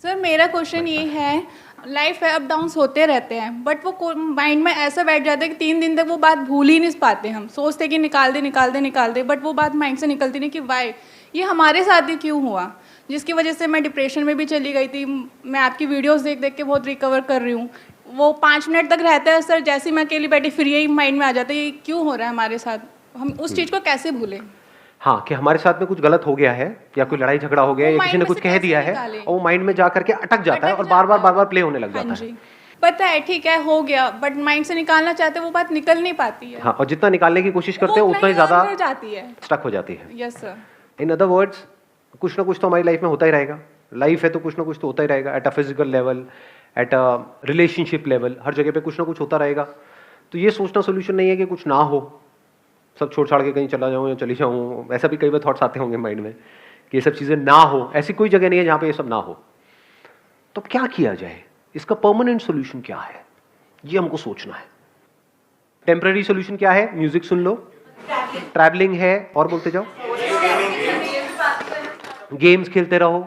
Sir मेरा question ये है, लाइफ है, अप डाउन्स होते रहते हैं, बट वो माइंड में ऐसा बैठ जाता है कि 3 दिन तक वो बात भूल ही नहीं पाते। हम सोचते कि निकाल दे, बट वो बात माइंड से निकलती नहीं कि वाई ये हमारे साथ ही क्यों हुआ, जिसकी वजह से मैं डिप्रेशन में भी चली गई थी। मैं आपकी वीडियोस देख देख के बहुत रिकवर कर रही हूँ। वो 5 मिनट तक रहता है सर, जैसे ही मैं अकेली बैठी फिर यही माइंड में आ जाता है ये क्यों हो रहा है हमारे साथ, हम उस चीज़ को कैसे भूलें। हाँ, कि हमारे साथ में कुछ गलत हो गया है या कोई लड़ाई झगड़ा हो गया या किसी ने कुछ कह दिया है और वो माइंड में जा करके अटक जाता है और बार बार प्ले होने लग जाता है। पता है ठीक है हो गया, बट माइंड से निकालना चाहते वो बात निकल नहीं पाती है। हाँ, और जितना निकालने की कोशिश करते हैं उतना ही ज्यादा जाती है, स्टक हो जाती है। Yes sir. In other words, कुछ ना कुछ तो हमारी लाइफ में होता ही रहेगा। लाइफ है तो कुछ ना कुछ तो होता ही रहेगा, at a physical level, at a relationship level, हर जगह पे कुछ ना कुछ होता रहेगा। तो ये सोचना सोल्यूशन नहीं है कि कुछ ना हो, सब छोड़ छाड़ के कहीं चला जाऊँ या चली जाऊँ। ऐसा भी कई बार थॉट्स आते होंगे माइंड में कि ये सब चीज़ें ना हो। ऐसी कोई जगह नहीं है जहाँ पे ये सब ना हो। तो क्या किया जाए, इसका परमानेंट सोल्यूशन क्या है, ये हमको सोचना है। टेम्पररी सोल्यूशन क्या है? म्यूजिक सुन लो, ट्रैवलिंग है, और बोलते जाओ, गेम्स खेलते रहो,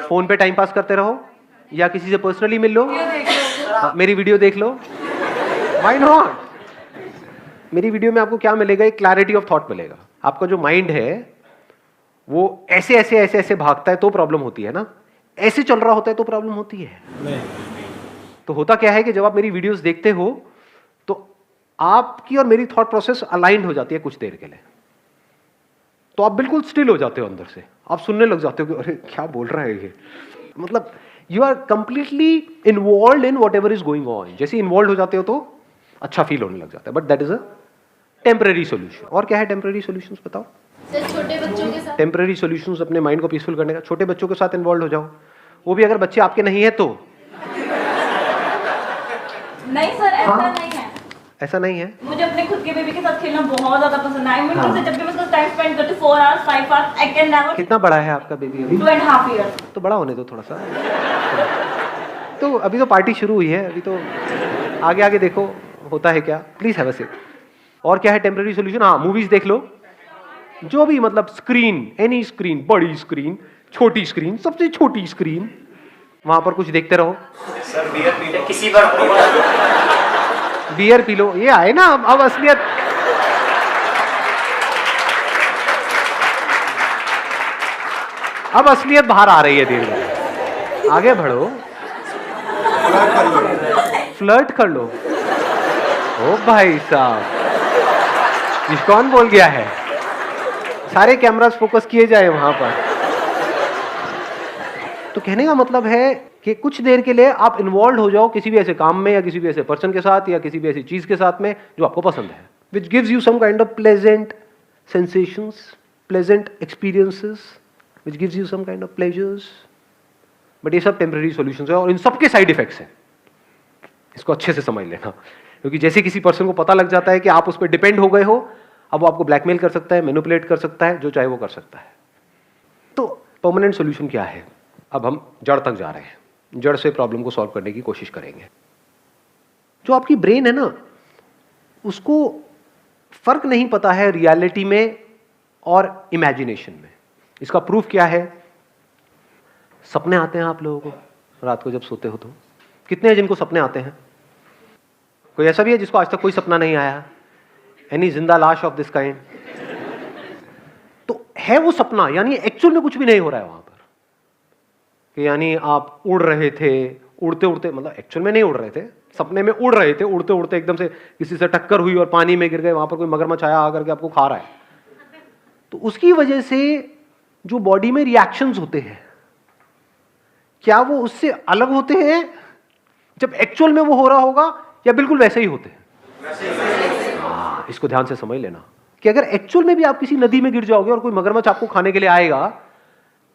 फोन पे टाइम पास करते रहो, या किसी से पर्सनली मिल लो, मेरी वीडियो देख लो। Why not? मेरी वीडियो में आपको क्या मिलेगा? एक क्लैरिटी ऑफ थॉट मिलेगा। आपका जो माइंड है वो ऐसे ऐसे ऐसे ऐसे भागता है तो प्रॉब्लम होती है ना, ऐसे चल रहा होता है तो प्रॉब्लम होती है नहीं। तो होता क्या है कि जब आप मेरी वीडियोस देखते हो तो आपकी और मेरी थॉट प्रोसेस अलाइंड हो जाती है कुछ देर के लिए। तो आप बिल्कुल स्टिल हो जाते हो अंदर से, आप सुनने लग जाते हो कि अरे क्या बोल रहा है ये, मतलब you are completely involve in whatever is going on. जैसे इन्वॉल्व हो जाते हो तो अच्छा फील होने लग जाता है, but that is a temporary solution. और क्या है टेम्पररी सोल्यूशंस बताओ? सर छोटे बच्चों के साथ टेम्पररी सोल्यूशंस अपने माइंड को पीसफुल करने का, छोटे बच्चों के साथ इन्वॉल्व हो जाओ, वो भी अगर बच्चे आपके नहीं है तो। नहीं सर, ऐसा नहीं है। ऐसा नहीं है? मुझे अपने खुद के बेबी के साथ खेलना बहुत ज्यादा पसंद है। मैं उनसे जब भी मैं उसका टाइम स्पेंड करती हूँ 4 hours 5 hours, I can never. कितना बड़ा है आपका बेबी अभी? 2.5 ईयर्स। तो बड़ा होने दो थोड़ा सा। तो अभी तो पार्टी शुरू हुई है, अभी तो आगे आगे देखो होता है क्या। Please have a sip. और क्या है टेम्पररी सोल्यूशन? हाँ, मूवीज देख लो, जो भी, मतलब स्क्रीन, एनी स्क्रीन, बड़ी स्क्रीन, छोटी स्क्रीन, सबसे छोटी स्क्रीन, वहां पर कुछ देखते रहो। सर बियर पी लो किसी बार, बियर पी लो, ये आए ना अब असलियत। अब असलियत बाहर आ रही है धीरे धीरे। आगे बढ़ो, फ्लर्ट कर लो। ओ भाई साहब, ये कौन बोल गया है? सारे कैमरास फोकस किए जाए वहां पर। तो कहने का मतलब है कि कुछ देर के लिए आप इन्वॉल्व हो जाओ किसी भी ऐसे काम में या किसी भी ऐसे पर्सन के साथ या किसी भी ऐसी चीज के साथ में जो आपको पसंद है, which gives you some kind of pleasant sensations, pleasant experiences, which gives you some kind of pleasures. But ये सब टेम्पररी सॉल्यूशंस है और इन सबके साइड इफेक्ट्स हैं। इसको अच्छे से समझ लेना, क्योंकि जैसे किसी पर्सन को पता लग जाता है कि आप उस पर डिपेंड हो गए हो, अब वो आपको ब्लैकमेल कर सकता है, मैनिपुलेट कर सकता है, जो चाहे वो कर सकता है। तो परमानेंट सॉल्यूशन क्या है? अब हम जड़ तक जा रहे हैं, जड़ से प्रॉब्लम को सॉल्व करने की कोशिश करेंगे। जो आपकी ब्रेन है ना, उसको फर्क नहीं पता है रियलिटी में और इमेजिनेशन में। इसका प्रूफ क्या है? सपने आते हैं आप लोगों को रात को जब सोते हो तो? कितने हैं जिनको सपने आते हैं? कोई ऐसा भी है जिसको आज तक कोई सपना नहीं आया? एनी जिंदा लाश ऑफ दिस काइंड? तो है वो सपना, यानी एक्चुअल में कुछ भी नहीं हो रहा है वहां पर, कि यानी आप उड़ रहे थे, उड़ते उड़ते, मतलब एक्चुअल में नहीं उड़ रहे थे, सपने में उड़ रहे थे, उड़ते उड़ते एकदम से किसी से टक्कर हुई और पानी में गिर गए, वहां पर कोई मगरमच्छ आया आकर के आपको खा रहा है। तो उसकी वजह से जो बॉडी में रिएक्शंस होते हैं, क्या वो उससे अलग होते हैं जब एक्चुअल में वो हो रहा होगा, या बिल्कुल वैसे ही होते हैं? इसको ध्यान से समझ लेना कि अगर एक्चुअल में भी आप किसी नदी में गिर जाओगे और कोई मगरमच्छ आपको खाने के लिए आएगा,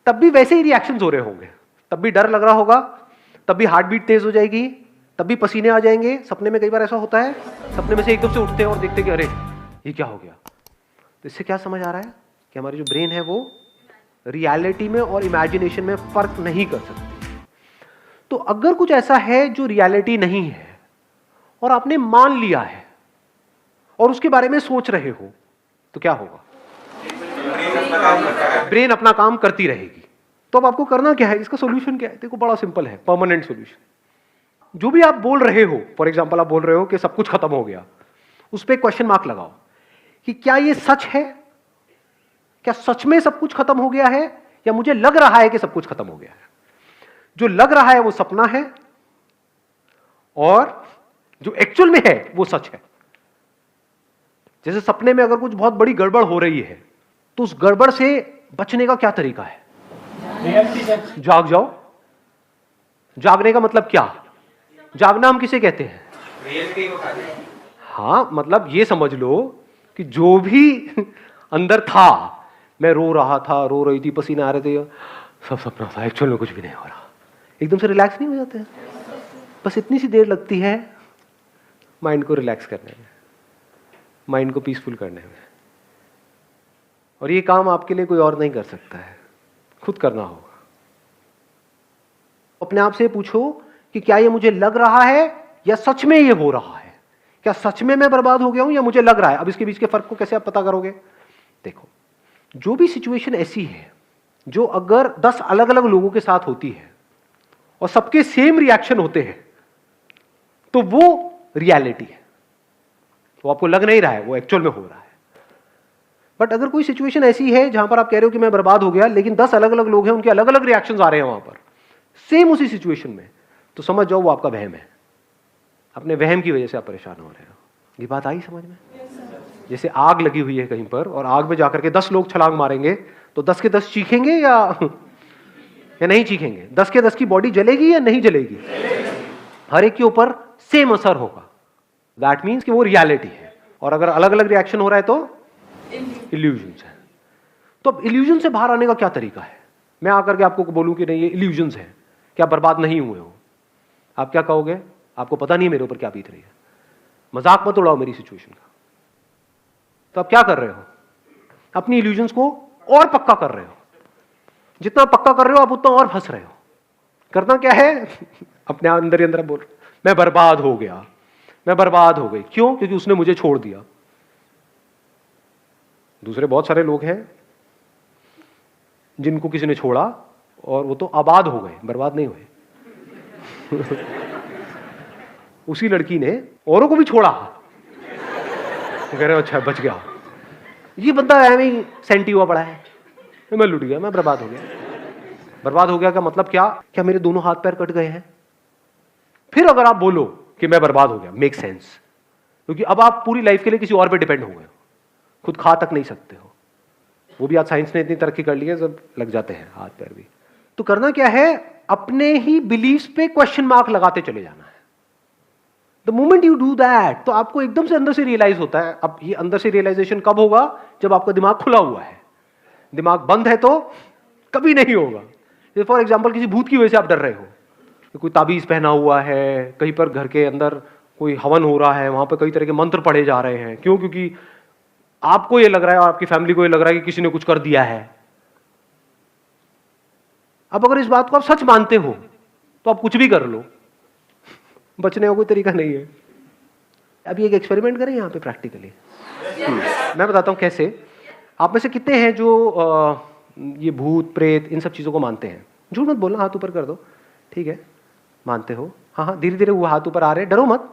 तब भी वैसे ही रिएक्शंस हो रहे होंगे, तब भी डर लग रहा होगा, तब भी हार्ट बीट तेज हो जाएगी, तब भी पसीने आ जाएंगे। सपने में कई बार ऐसा होता है, सपने में से एकदम से उठते हैं और देखते हैं कि अरे ये क्या हो गया। तो इससे क्या समझ आ रहा है कि हमारी जो ब्रेन है वो रियलिटी में और इमेजिनेशन में फर्क नहीं कर सकती। तो अगर कुछ ऐसा है जो रियलिटी नहीं है और आपने मान लिया है और उसके बारे में सोच रहे हो, तो क्या होगा? ब्रेन अपना काम करती रहेगी। तो अब आपको करना क्या है, इसका सोल्यूशन क्या है? देखो बड़ा सिंपल है, परमानेंट सोल्यूशन। जो भी आप बोल रहे हो, फॉर एग्जाम्पल आप बोल रहे हो कि सब कुछ खत्म हो गया, उस पर क्वेश्चन मार्क लगाओ कि क्या ये सच है? क्या सच में सब कुछ खत्म हो गया है, या मुझे लग रहा है कि सब कुछ खत्म हो गया है? जो लग रहा है वो सपना है, और जो एक्चुअल में है वो सच है। जैसे सपने में अगर कुछ बहुत बड़ी गड़बड़ हो रही है, तो उस गड़बड़ से बचने का क्या तरीका है? जाग जाओ। जागने का मतलब क्या? जागना हम किसे कहते हैं? रियलिटी को खाते हैं। हाँ, मतलब ये समझ लो कि जो भी अंदर था, मैं रो रहा था, रो रही थी, पसीने आ रहे थे, सब सपना था, एक्चुअल में कुछ भी नहीं हो रहा। एकदम से रिलैक्स नहीं हो जाते हैं? बस इतनी सी देर लगती है माइंड को रिलैक्स करने में, माइंड को पीसफुल करने में। और ये काम आपके लिए कोई और नहीं कर सकता है, खुद करना होगा। अपने आप से पूछो कि क्या ये मुझे लग रहा है या सच में ये हो रहा है? क्या सच में मैं बर्बाद हो गया हूं या मुझे लग रहा है? अब इसके बीच के फर्क को कैसे आप पता करोगे? देखो, जो भी सिचुएशन ऐसी है जो अगर 10 अलग अलग लोगों के साथ होती है और सबके सेम रिएक्शन होते हैं, तो वो रियलिटी है। वो आपको लग नहीं रहा है, वो एक्चुअल में हो रहा है। बट अगर कोई सिचुएशन ऐसी है जहां पर आप कह रहे हो कि मैं बर्बाद हो गया, लेकिन 10 अलग अलग लोग हैं, उनके अलग अलग रिएक्शंस आ रहे हैं वहां पर सेम उसी सिचुएशन में, तो समझ जाओ वो आपका वहम है। अपने वहम की वजह से आप परेशान हो रहे हो। ये बात आई समझ में? जैसे आग लगी हुई है कहीं पर, और आग में जाकर के 10 लोग छलांग मारेंगे, तो 10 के 10 चीखेंगे या नहीं चीखेंगे? 10 के 10 की बॉडी जलेगी या नहीं जलेगी? हर एक के ऊपर सेम असर होगा। दैट मीन्स कि वो रियलिटी है। और अगर अलग अलग रिएक्शन हो रहा है तो इल्यूजन्स है। तो अब इल्यूजन से बाहर आने का क्या तरीका है? मैं आकर के आपको बोलूं कि नहीं ये इल्यूजन्स है, क्या बर्बाद नहीं हुए हो, आप क्या कहोगे? आपको पता नहीं है मेरे ऊपर क्या बीत रही है, मजाक मत उड़ाओ मेरी सिचुएशन का। तो आप क्या कर रहे हो? अपनी इल्यूजन्स को और पक्का कर रहे हो। जितना पक्का कर रहे हो आप उतना और फंस रहे हो। करना क्या है? अपने अंदर ही अंदर बोल, मैं बर्बाद हो गया, मैं बर्बाद हो गई। क्यों? क्योंकि उसने मुझे छोड़ दिया। दूसरे बहुत सारे लोग हैं जिनको किसी ने छोड़ा और वो तो आबाद हो गए, बर्बाद नहीं हुए। उसी लड़की ने औरों को भी छोड़ा, कह रहे हो अच्छा बच गया। ये बंदा ऐਵੇਂ सेंटी हुआ पड़ा है, मैं लुट गया, मैं बर्बाद हो गया। बर्बाद हो गया का मतलब क्या? क्या मेरे दोनों हाथ पैर कट गए हैं? फिर अगर आप बोलो कि मैं बर्बाद हो गया, मेक सेंस, क्योंकि अब आप पूरी लाइफ के लिए किसी और पे डिपेंड हो गए, खुद खा तक नहीं सकते हो। वो भी आज साइंस ने इतनी तरक्की कर ली है, सब लग जाते हैं हाथ पैर भी। तो करना क्या है? अपने ही बिलीफ्स पे क्वेश्चन मार्क लगाते चले जाना है। The moment you do that, तो आपको एकदम से अंदर से रियलाइज होता है। अब ये अंदर से रियलाइजेशन कब होगा? जब आपका दिमाग खुला हुआ है। दिमाग बंद है तो कभी नहीं होगा। जैसे फॉर एग्जाम्पल किसी भूत की वजह से आप डर रहे हो, कोई ताबीज पहना हुआ है, कहीं पर घर के अंदर कोई हवन हो रहा है, वहां पर कई तरह के मंत्र पढ़े जा रहे हैं। क्यों? क्योंकि आपको ये लग रहा है और आपकी फैमिली को ये लग रहा है कि किसी ने कुछ कर दिया है। अब अगर इस बात को आप सच मानते हो तो आप कुछ भी कर लो, बचने का कोई तरीका नहीं है। अभी एक एक्सपेरिमेंट करें यहाँ पे प्रैक्टिकली। मैं बताता हूँ कैसे। आप में से कितने हैं जो ये भूत प्रेत इन सब चीज़ों को मानते हैं? झूठ मत बोलना, हाथ ऊपर कर दो। ठीक है, मानते हो? हाँ हाँ, धीरे धीरे वो हाथ ऊपर आ रहे हैं, डरो मत।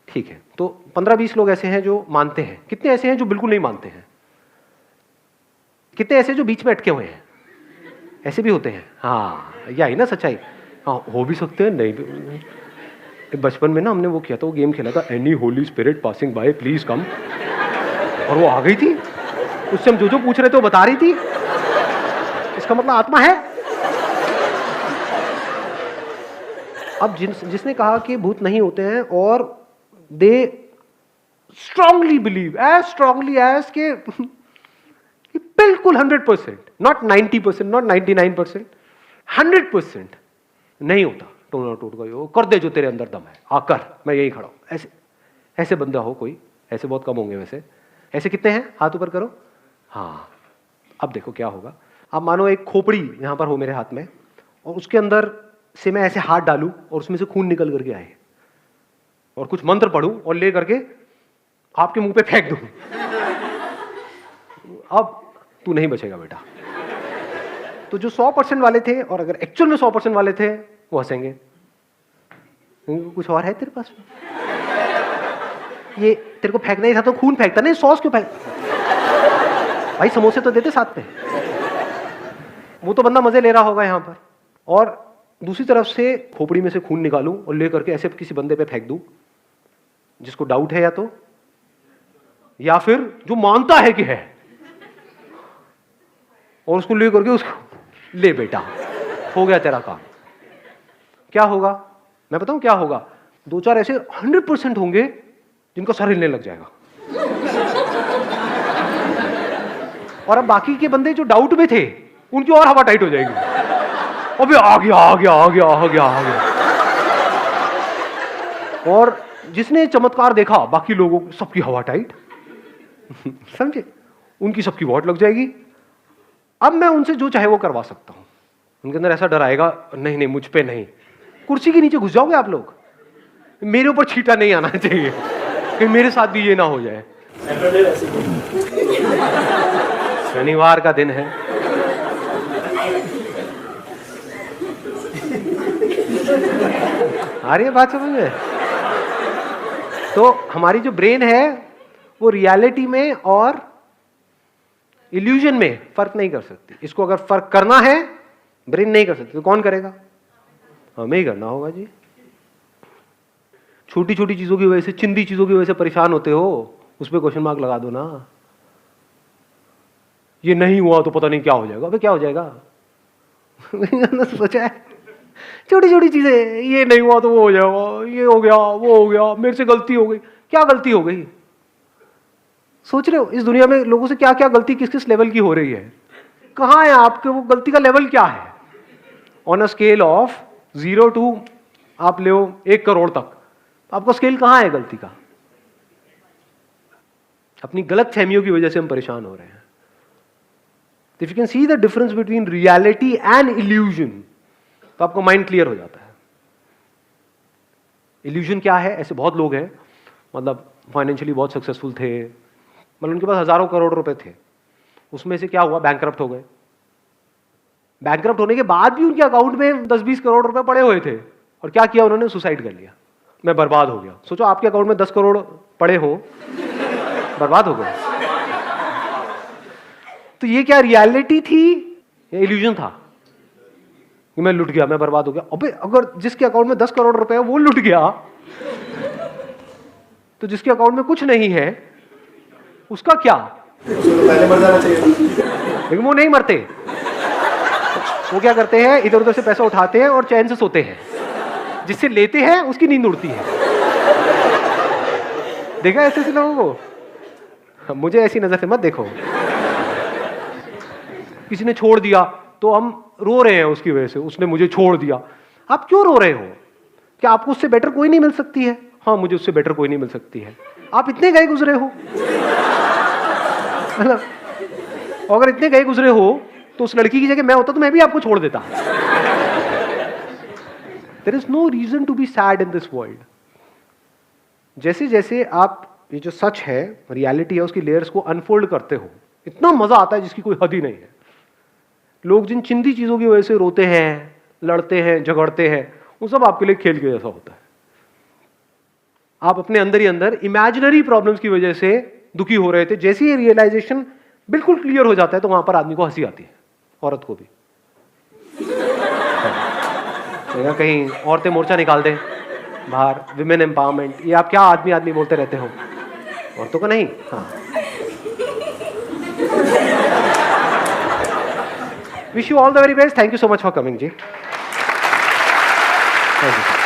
ठीक है, तो 15-20 लोग ऐसे हैं जो मानते हैं। कितने ऐसे हैं जो बिल्कुल नहीं मानते हैं? कितने ऐसे जो बीच में अटके हुए हैं? ऐसे भी होते हैं। हाँ, यही ना सच्चाई। हाँ, हो भी सकते हैं, नहीं भी। बचपन में ना हमने वो किया था, वो गेम खेला था, any Holi spirit passing by please come, और वो आ गई थी। उससे हम जो पूछ रहे थे वो बता रही थी। इसका मतलब आत्मा है। अब जिसने कहा कि भूत नहीं होते हैं, और they strongly believe, as strongly as के बिल्कुल 100%, नॉट 90%, नॉट 99%, 100% नहीं होता। टोना टूट गई हो, कर दे जो तेरे अंदर दम है, आकर मैं यही खड़ा हूं। ऐसे ऐसे बंदा हो कोई? ऐसे बहुत कम होंगे वैसे। ऐसे कितने हैं? हाथ ऊपर करो। हाँ, अब देखो क्या होगा। अब मानो एक खोपड़ी यहां पर हो मेरे हाथ में, और उसके अंदर से मैं ऐसे हाथ डालूं और उसमें से खून निकल करके आए, और कुछ मंत्र पढ़ूं और ले करके आपके मुंह पे फेंक दूं। अब तू नहीं बचेगा बेटा। तो जो 100% वाले थे और अगर एक्चुअल में 100% वाले थे वो हंसेंगे, कुछ और है तेरे पास में? ये तेरे को फेंकना ही था तो खून फेंकता, नहीं सॉस क्यों फेंक? भाई समोसे तो देते साथ में। वो तो बंदा मजे ले रहा होगा यहाँ पर, और दूसरी तरफ से खोपड़ी में से खून निकालूं और लेकर के ऐसे किसी बंदे पे फेंक दूं जिसको डाउट है या फिर जो मानता है कि है, और उसको ले करके उसको ले बेटा हो गया तेरा काम। क्या होगा मैं बताऊं क्या होगा? 2-4 ऐसे 100% होंगे जिनका सर हिलने लग जाएगा, और अब बाकी के बंदे जो डाउट में थे उनकी और हवा टाइट हो जाएगी। अबे आ गया आ गया आ गया आ गया आ गया। और जिसने चमत्कार देखा बाकी लोगों सबकी हवा टाइट, समझे? उनकी सबकी वॉट लग जाएगी। अब मैं उनसे जो चाहे वो करवा सकता हूं। उनके अंदर ऐसा डर आएगा, नहीं नहीं मुझ पे नहीं। कुर्सी के नीचे घुस जाओगे आप लोग, मेरे ऊपर छींटा नहीं आना चाहिए कि मेरे साथ भी ये ना हो जाए। शनिवार का दिन है, आ रही है बात समझ में? तो हमारी जो ब्रेन है वो रियलिटी में और इल्यूजन में फर्क नहीं कर सकती। इसको अगर फर्क करना है ब्रेन नहीं कर सकती तो कौन करेगा? हमें ही करना होगा जी। छोटी छोटी चीजों की वजह से, चिंदी चीजों की वजह से परेशान होते हो, उस पर क्वेश्चन मार्क लगा दो ना। ये नहीं हुआ तो पता नहीं क्या हो जाएगा। अबे क्या हो जाएगा? सोचा है छोटी छोटी चीजें, ये नहीं हुआ तो वो हो जाएगा, ये हो गया वो हो गया, मेरे से गलती हो गई। क्या गलती हो गई? सोच रहे हो इस दुनिया में लोगों से क्या क्या गलती किस किस लेवल की हो रही है? कहां है आपके वो गलती का लेवल क्या है? On a scale of 0 to आप ले 1 करोड़ तक, आपका स्केल कहां है गलती का? अपनी गलत फहमियों की वजह से हम परेशान हो रहे हैं। If you can see the difference between reality and illusion, तो आपको माइंड क्लियर हो जाता है। इल्यूजन क्या है? ऐसे बहुत लोग हैं, मतलब फाइनेंशियली बहुत सक्सेसफुल थे, मतलब उनके पास हजारों करोड़ रुपए थे, उसमें से क्या हुआ? बैंकरप्ट हो गए। बैंकरप्ट होने के बाद भी उनके अकाउंट में 10-20 करोड़ रुपए पड़े हुए थे, और क्या किया उन्होंने? सुसाइड कर लिया। मैं बर्बाद हो गया। सोचो आपके अकाउंट में 10 करोड़ पड़े हो, बर्बाद हो गए। तो ये क्या रियलिटी थी या इल्यूजन था कि मैं लुट गया, मैं बर्बाद हो गया? अबे अगर जिसके अकाउंट में 10 करोड़ रुपए है वो लुट गया, तो जिसके अकाउंट में कुछ नहीं है उसका क्या? पहले मर जाना चाहिए। लेकिन वो नहीं मरते। वो क्या करते हैं? इधर उधर से पैसा उठाते हैं और चैन से सोते हैं। जिससे लेते हैं उसकी नींद उड़ती है। देखा ऐसे ऐसे लोगों को? मुझे ऐसी नजर से मत देखो। किसी ने छोड़ दिया तो हम रो रहे हैं उसकी वजह से, उसने मुझे छोड़ दिया। आप क्यों रो रहे हो? क्या आपको उससे बेटर कोई नहीं मिल सकती है? हाँ, मुझे उससे बेटर कोई नहीं मिल सकती है। आप इतने गए गुजरे हो, मतलब अगर इतने गए गुजरे हो तो उस लड़की की जगह मैं होता तो मैं भी आपको छोड़ देता। There is no reason to be sad in this world. जैसे जैसे आप ये जो सच है, रियलिटी है, उसकी लेयर्स को अनफोल्ड करते हो, इतना मजा आता है जिसकी कोई हद ही नहीं है। लोग जिन चिंदी चीजों की वजह से रोते हैं, लड़ते हैं, झगड़ते हैं, वो सब आपके लिए खेल के जैसा होता है। आप अपने अंदर ही अंदर इमेजिनरी प्रॉब्लम्स की वजह से दुखी हो रहे थे, जैसे ही रियलाइजेशन बिल्कुल क्लियर हो जाता है तो वहां पर आदमी को हंसी आती है, औरत को भी। कहीं औरतें मोर्चा निकाल दें बाहर, विमेन एम्पावरमेंट, ये आप क्या आदमी आदमी बोलते रहते हो, औरतों को नहीं। हाँ, wish you all the very best. Thank you so much for coming जी। Thank you.